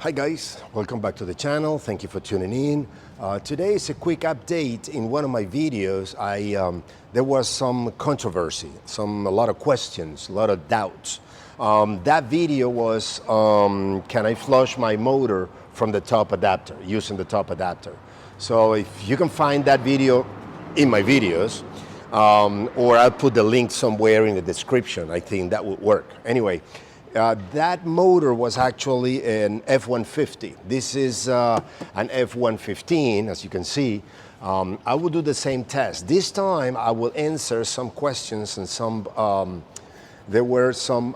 Hi guys, welcome back to the channel. Thank you for tuning in. Today is a quick update. In one of my videos, there was some controversy, a lot of questions, a lot of doubts. That video was, can I flush my motor from the top adapter, using the top adapter? So if you can find that video in my videos, or I'll put the link somewhere in the description, I think that would work. Anyway, that motor was actually an F-150. This is an F-115, as you can see. I will do the same test. This time I will answer some questions and there were some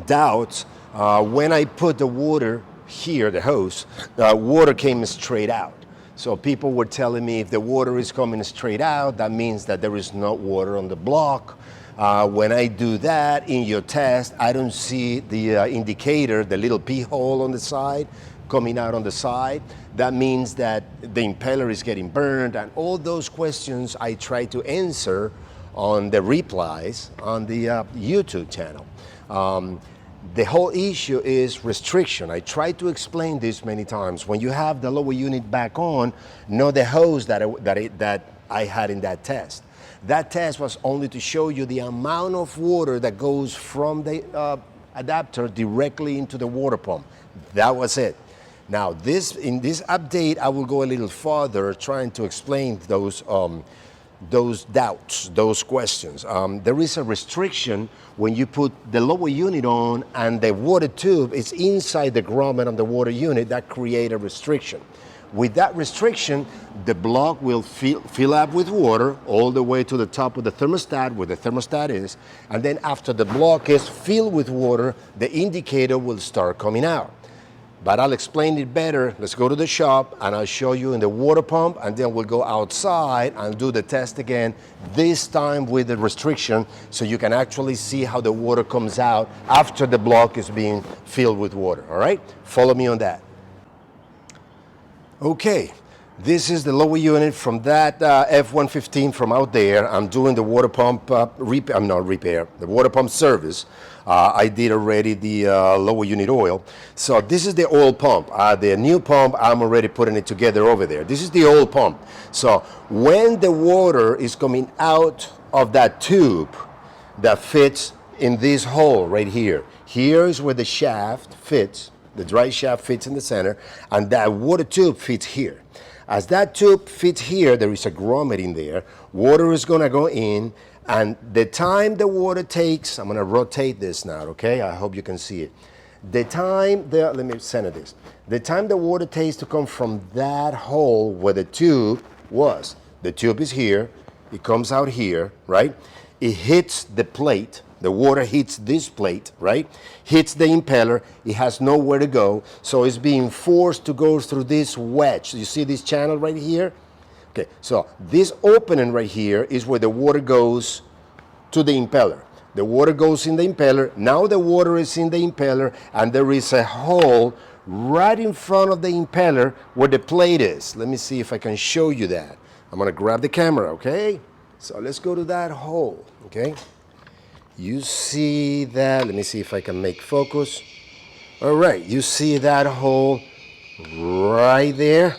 doubts. When I put the water here, the hose, water came straight out. So people were telling me if the water is coming straight out, that means that there is no water on the block. When I do that in your test, I don't see the indicator, the little pee hole on the side, coming out on the side. That means that the impeller is getting burned, and all those questions I try to answer on the replies on the YouTube channel. The whole issue is restriction. I try to explain this many times. When you have the lower unit back on, know the hose that I had in that test. That test was only to show you the amount of water that goes from the adapter directly into the water pump. That was it. Now, in this update, I will go a little farther trying to explain those doubts, those questions. There is a restriction when you put the lower unit on and the water tube is inside the grommet of the water unit. That creates a restriction. With that restriction, the block will fill up with water all the way to the top of the thermostat, where the thermostat is, and then after the block is filled with water, the indicator will start coming out. But I'll explain it better. Let's go to the shop and I'll show you in the water pump, and then we'll go outside and do the test again, this time with the restriction, so you can actually see how the water comes out after the block is being filled with water, all right? Follow me on that. Okay, this is the lower unit from that F-115 from out there. I'm doing the water pump the water pump service. I did already the lower unit oil. So this is the oil pump. The new pump, I'm already putting it together over there. This is the old pump. So when the water is coming out of that tube that fits in this hole right here, here is where the shaft fits. The dry shaft fits in the center, and that water tube fits here. As that tube fits here, there is a grommet in there. Water is gonna go in, and the time the water takes, I'm gonna rotate this now, okay? I hope you can see it. Let me center this. The time the water takes to come from that hole where the tube was, the tube is here, it comes out here, right? It hits the plate. The water hits this plate, right? Hits the impeller. It has nowhere to go, so it's being forced to go through this wedge. You see this channel right here? Okay, so this opening right here is where the water goes to the impeller. The water goes in the impeller. Now the water is in the impeller, and there is a hole right in front of the impeller where the plate is. Let me see if I can show you that. I'm gonna grab the camera, okay? So let's go to that hole, okay? You see that, let me see if I can make focus. All right, you see that hole right there?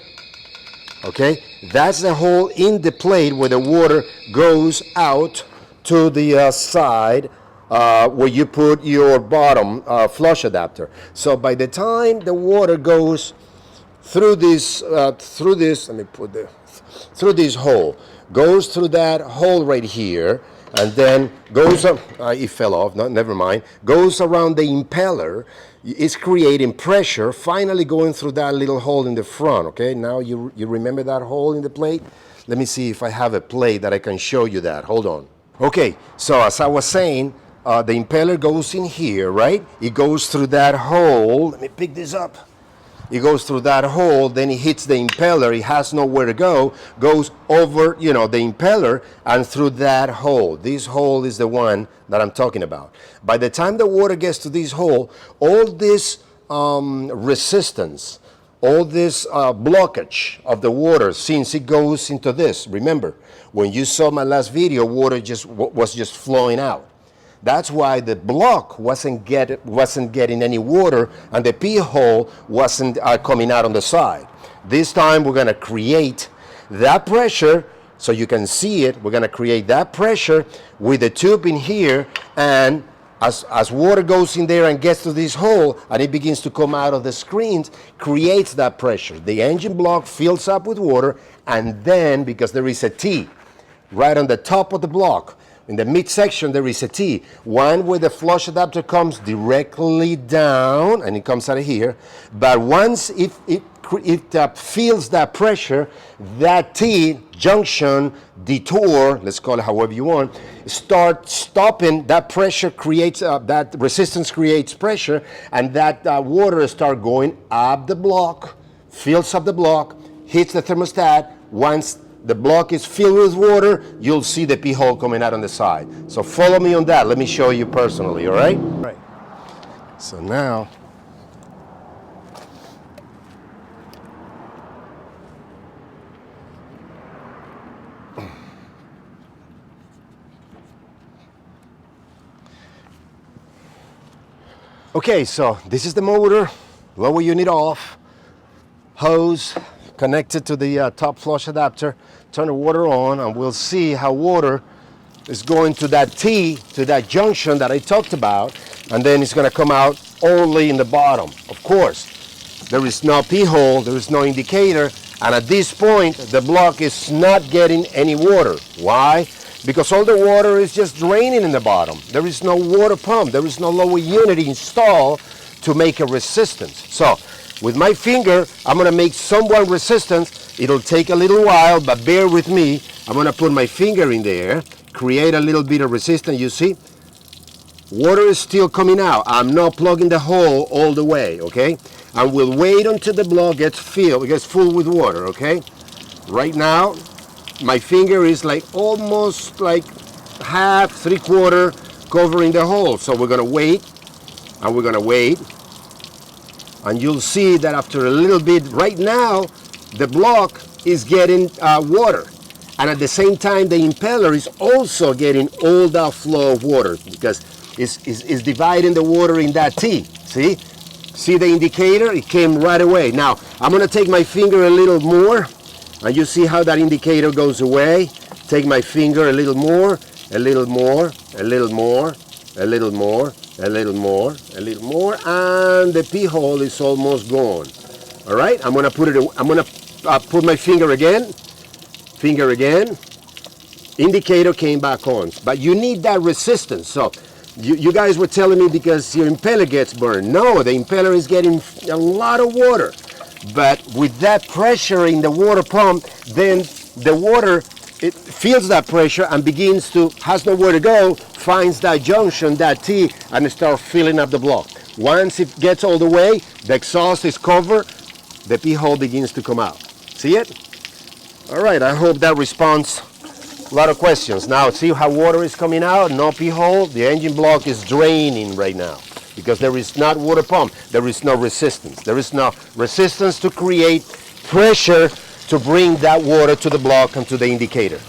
Okay, that's the hole in the plate where the water goes out to the side where you put your bottom flush adapter. So by the time the water goes through this hole, goes through that hole right here, and then goes up, it fell off, never mind, goes around the impeller, it's creating pressure, finally going through that little hole in the front, okay? Now you remember that hole in the plate? Let me see if I have a plate that I can show you that, hold on. Okay, so as I was saying, the impeller goes in here, right? It goes through that hole, let me pick this up. It goes through that hole, then it hits the impeller, it has nowhere to go, goes over, the impeller and through that hole. This hole is the one that I'm talking about. By the time the water gets to this hole, all this resistance, all this blockage of the water, since it goes into this, remember, when you saw my last video, water was just flowing out. That's why the block wasn't getting any water, and the pee hole wasn't coming out on the side. This time we're gonna create that pressure, so you can see it. We're gonna create that pressure with the tube in here, and as water goes in there and gets to this hole and it begins to come out of the screens, creates that pressure. The engine block fills up with water, and then, because there is a T right on the top of the block, in the midsection there is a T, one where the flush adapter comes directly down and it comes out of here, but once it feels that pressure, that T junction, detour, let's call it however you want, start stopping. That pressure creates, that resistance creates pressure, and that water start going up the block, fills up the block, hits the thermostat. Once the block is filled with water, you'll see the pee hole coming out on the side. So follow me on that. Let me show you personally, all right? Right. So now, okay, so this is the motor, lower unit off, hose connected to the top flush adapter. Turn the water on, and we'll see how water is going to that T, to that junction that I talked about, and then it's gonna come out only in the bottom. Of course, there is no pee hole, there is no indicator, and at this point, the block is not getting any water. Why? Because all the water is just draining in the bottom. There is no water pump, there is no lower unit installed to make a resistance. So, with my finger, I'm gonna make somewhat resistance. It'll take a little while, but bear with me. I'm gonna put my finger in there, create a little bit of resistance, you see? Water is still coming out. I'm not plugging the hole all the way, okay? And we'll wait until the block gets full with water, okay? Right now, my finger is like almost like half, 3/4 covering the hole. So we're gonna wait, and we're gonna wait. And you'll see that after a little bit, right now, the block is getting water. And at the same time, the impeller is also getting all that flow of water, because it's dividing the water in that T, see? See the indicator? It came right away. Now, I'm gonna take my finger a little more, and you see how that indicator goes away. Take my finger a little more, a little more, a little more, a little more, a little more, a little more, and the pee hole is almost gone. All right, I'm gonna put my finger again, indicator came back on. But you need that resistance. So you guys were telling me because your impeller gets burned. No, the impeller is getting a lot of water. But with that pressure in the water pump, then the water, it feels that pressure and has nowhere to go, finds that junction, that T, and starts filling up the block. Once it gets all the way, the exhaust is covered, the pee hole begins to come out. See it? All right, I hope that responds a lot of questions. Now, see how water is coming out, no pee hole, the engine block is draining right now because there is not water pump, there is no resistance. There is no resistance to create pressure to bring that water to the block and to the indicator.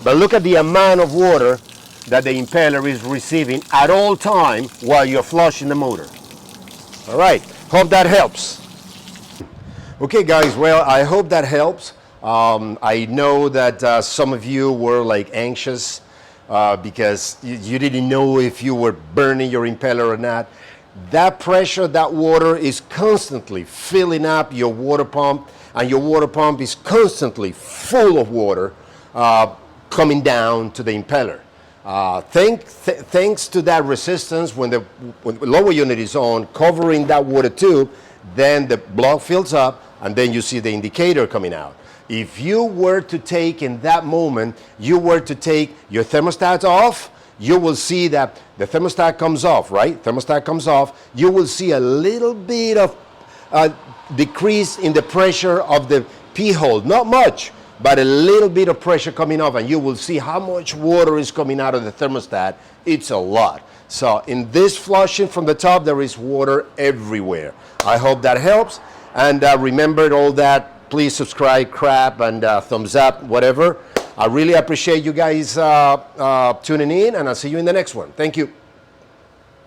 But look at the amount of water that the impeller is receiving at all time while you're flushing the motor. All right, hope that helps. Okay guys, well, I hope that helps. I know that some of you were like anxious because you didn't know if you were burning your impeller or not. That pressure, that water is constantly filling up your water pump, and your water pump is constantly full of water coming down to the impeller. Thanks to that resistance, when the lower unit is on, covering that water tube, then the block fills up, and then you see the indicator coming out. If you were to take, in that moment, you were to take your thermostat off, you will see that the thermostat comes off, right? Thermostat comes off. You will see a little bit of decrease in the pressure of the pee hole. Not much, but a little bit of pressure coming off, and you will see how much water is coming out of the thermostat. It's a lot. So in this flushing from the top, there is water everywhere. I hope that helps. And remember all that, please subscribe, crap, and thumbs up, whatever. I really appreciate you guys tuning in, and I'll see you in the next one. Thank you.